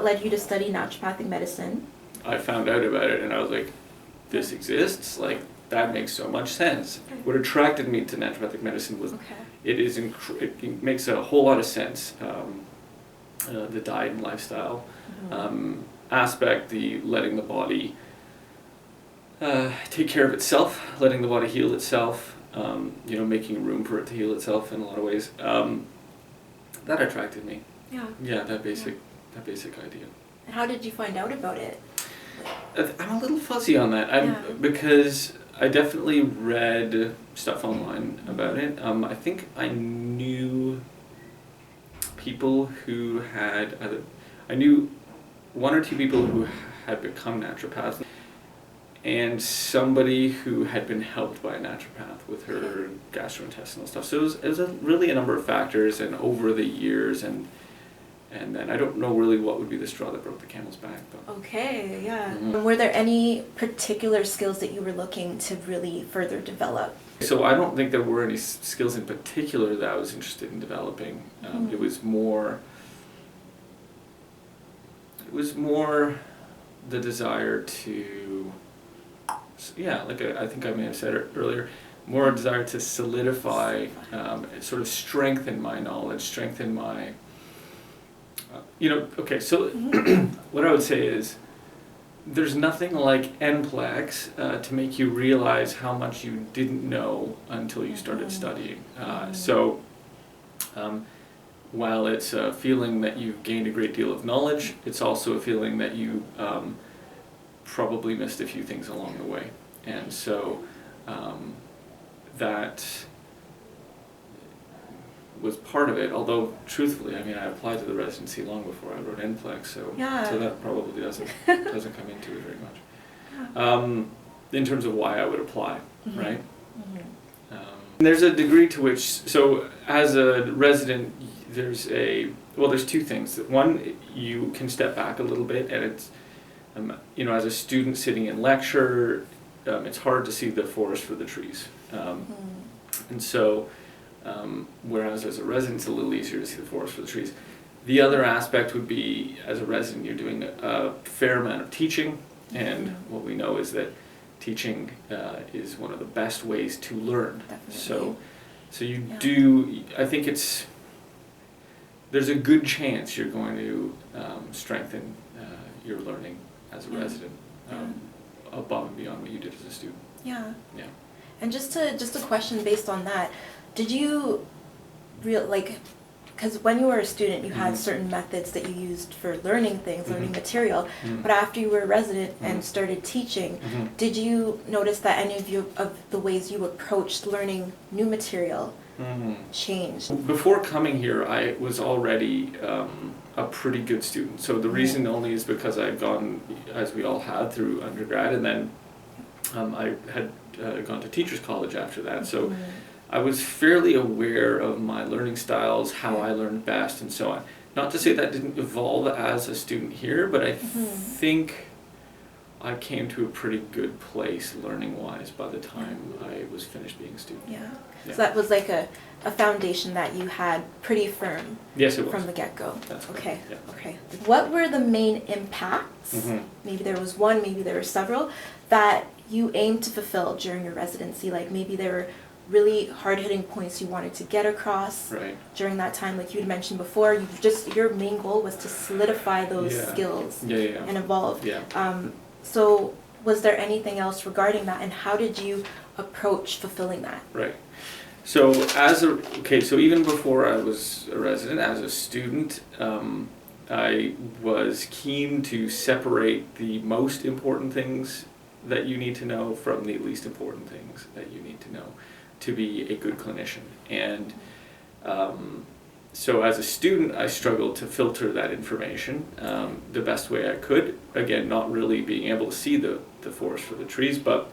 led you to study naturopathic medicine? I found out about it and I was like, this exists? Like, that makes so much sense. What attracted me to naturopathic medicine was it makes a whole lot of sense. The diet and lifestyle aspect, the letting the body take care of itself, letting the body heal itself, making room for it to heal itself in a lot of ways. That attracted me. Yeah. Yeah, that basic idea. And how did you find out about it? I'm a little fuzzy on that. Because I definitely read stuff online about it. I think I knew people who I knew one or two people who had become naturopaths, and somebody who had been helped by a naturopath with her gastrointestinal stuff. So it was really a number of factors, and over the years, and then I don't know really what would be the straw that broke the camel's back. But. Okay, yeah. Were there any particular skills that you were looking to really further develop? So I don't think there were any skills in particular that I was interested in developing. It was more the desire to, I think I may have said it earlier, more a desire to solidify, sort of strengthen my knowledge, strengthen my, so what I would say is, there's nothing like NPLEX to make you realize how much you didn't know until you started studying. So while it's a feeling that you've gained a great deal of knowledge, it's also a feeling that you probably missed a few things along the way. And so that was part of it, although truthfully, I applied to the residency long before I wrote NPLEX, so that probably doesn't come into it very much. In terms of why I would apply, right? There's a degree to which, so as a resident, there's two things. One, you can step back a little bit, and it's, as a student sitting in lecture, it's hard to see the forest for the trees. And so, whereas as a resident, it's a little easier to see the forest for the trees. The other aspect would be, as a resident, you're doing a fair amount of teaching, and what we know is that teaching is one of the best ways to learn. Definitely. So you do, I think there's a good chance you're going to strengthen your learning as a resident above and beyond what you did as a student. Yeah. And just a question based on that, did you because when you were a student, you had certain methods that you used for learning things, learning material, but after you were a resident and started teaching, did you notice that any of the ways you approached learning new material changed? Before coming here, I was already a pretty good student. So the reason only is because I had gone, as we all had, through undergrad, and then I had gone to teachers college after that. So I was fairly aware of my learning styles, how I learned best, and so on. Not to say that didn't evolve as a student here, but I think I came to a pretty good place learning-wise by the time I was finished being a student. Yeah. So that was like a foundation that you had pretty firm. Yes, it was. From the get-go. That's correct. Okay. Yeah. Okay. What were the main impacts? Maybe there was one, maybe there were several, that you aimed to fulfill during your residency. Like maybe there were really hard-hitting points you wanted to get across during that time. Like you had mentioned before, your main goal was to solidify those skills and evolve. So was there anything else regarding that, and how did you approach fulfilling that? Right. So so even before I was a resident, as a student, I was keen to separate the most important things that you need to know from the least important things that you need to know to be a good clinician. And so as a student, I struggled to filter that information the best way I could. Again, not really being able to see the forest for the trees, but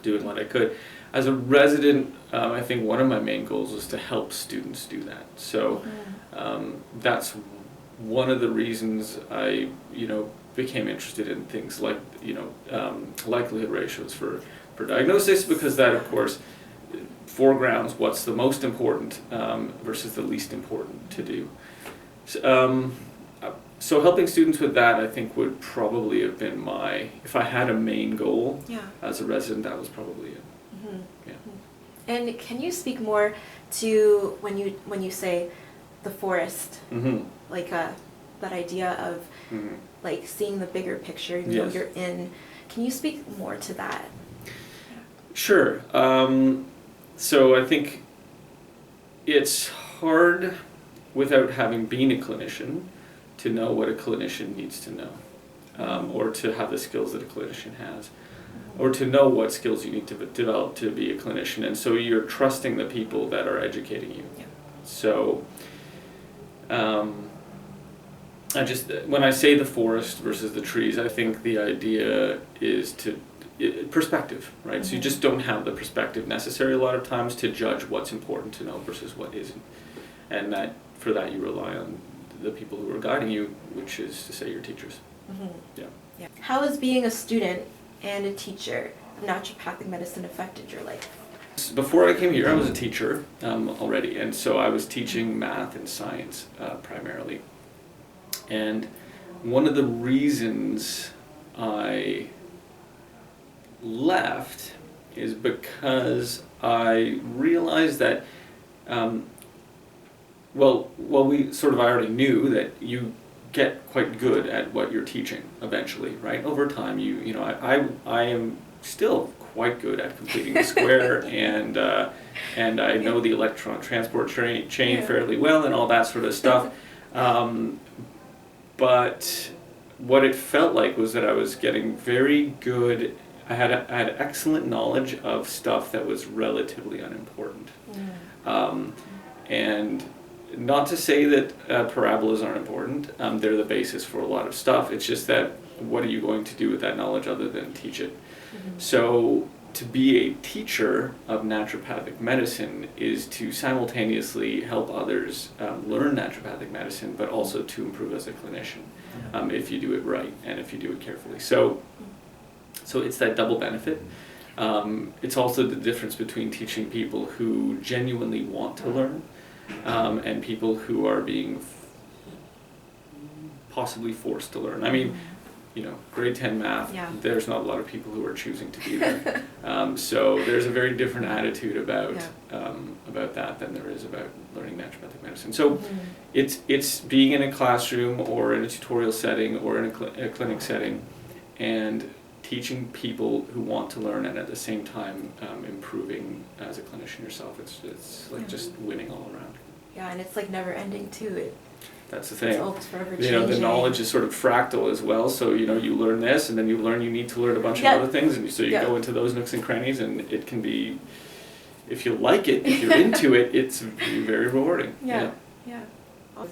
doing what I could. As a resident, I think one of my main goals was to help students do that. So that's one of the reasons I, became interested in things like, likelihood ratios for diagnosis, because that, of course, foregrounds what's the most important versus the least important to do. So helping students with that, I think, would probably have been if I had a main goal as a resident, that was probably it. Mm-hmm. Yeah. And can you speak more to when you say the forest, like that idea of like seeing the bigger picture, even though you're in? Can you speak more to that? Sure. So I think it's hard without having been a clinician to know what a clinician needs to know, or to have the skills that a clinician has, or to know what skills you need to develop to be a clinician. And so you're trusting the people that are educating you. Yeah. So when I say the forest versus the trees, I think the idea is perspective, right? So you just don't have the perspective necessary a lot of times to judge what's important to know versus what isn't. And for that you rely on the people who are guiding you, which is to say your teachers. Yeah. How has being a student and a teacher of naturopathic medicine affected your life? Before I came here, I was a teacher already, and so I was teaching math and science primarily. And one of the reasons I left is because I realized that I already knew that you get quite good at what you're teaching eventually, right? Over time, I am still quite good at completing the square, and I know the electron transport chain fairly well and all that sort of stuff. But what it felt like was that I was getting very good. I had excellent knowledge of stuff that was relatively unimportant. And not to say that parabolas aren't important. They're the basis for a lot of stuff. It's just that what are you going to do with that knowledge other than teach it? So to be a teacher of naturopathic medicine is to simultaneously help others learn naturopathic medicine, but also to improve as a clinician if you do it right and if you do it carefully. So it's that double benefit. It's also the difference between teaching people who genuinely want to learn and people who are being possibly forced to learn. I mean, grade 10 math, there's not a lot of people who are choosing to be there. So there's a very different attitude about that than there is about learning naturopathic medicine. So it's being in a classroom or in a tutorial setting or in a clinic setting and teaching people who want to learn and at the same time improving as a clinician yourself. It's like just winning all around. Yeah, and it's like never ending too. That's the thing. It's always forever changing. The knowledge is sort of fractal as well. So you learn this, and then you need to learn a bunch of other things, and so you go into those nooks and crannies, and it can be, if you like it, if you're into it, it's very rewarding. Yeah.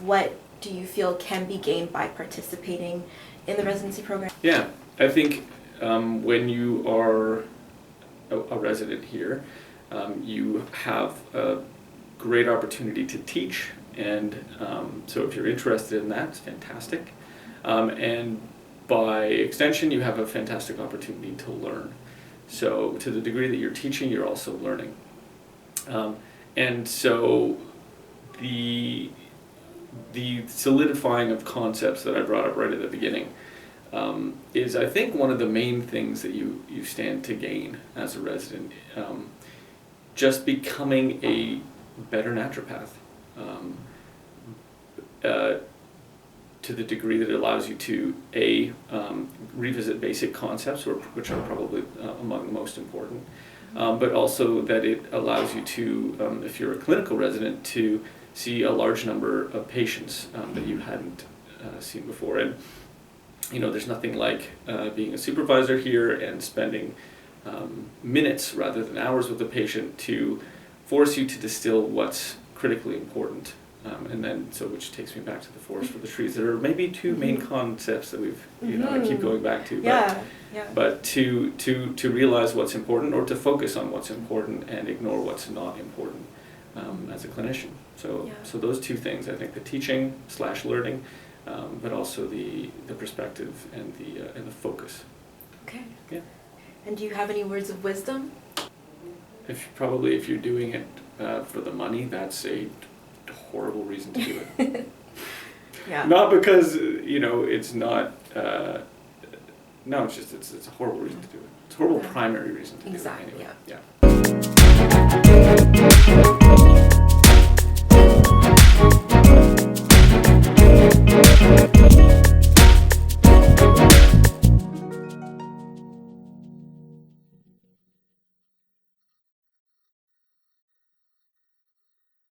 What do you feel can be gained by participating in the residency program? Yeah, I think when you are a resident here, you have a great opportunity to teach. And so if you're interested in that, it's fantastic. And by extension, you have a fantastic opportunity to learn. So to the degree that you're teaching, you're also learning. And so the solidifying of concepts that I brought up right at the beginning is, I think, one of the main things that you stand to gain as a resident. Just becoming a better naturopath. To the degree that it allows you to revisit basic concepts, which are probably among the most important, but also that it allows you to, if you're a clinical resident, to see a large number of patients that you hadn't seen before. And there's nothing like being a supervisor here and spending minutes rather than hours with the patient to force you to distill what's critically important. And then, which takes me back to the forest for the trees. There are maybe two main concepts that we've, I keep going back to. But to realize what's important, or to focus on what's important and ignore what's not important as a clinician. So those two things, I think, the teaching / learning, but also the perspective and the focus. Okay. Yeah. And do you have any words of wisdom? If you're doing it for the money, that's a horrible reason to do it. Yeah. Not because, it's not, no, it's just, it's a horrible reason to do it. It's a horrible primary reason to do it Exactly, anyway. Yeah.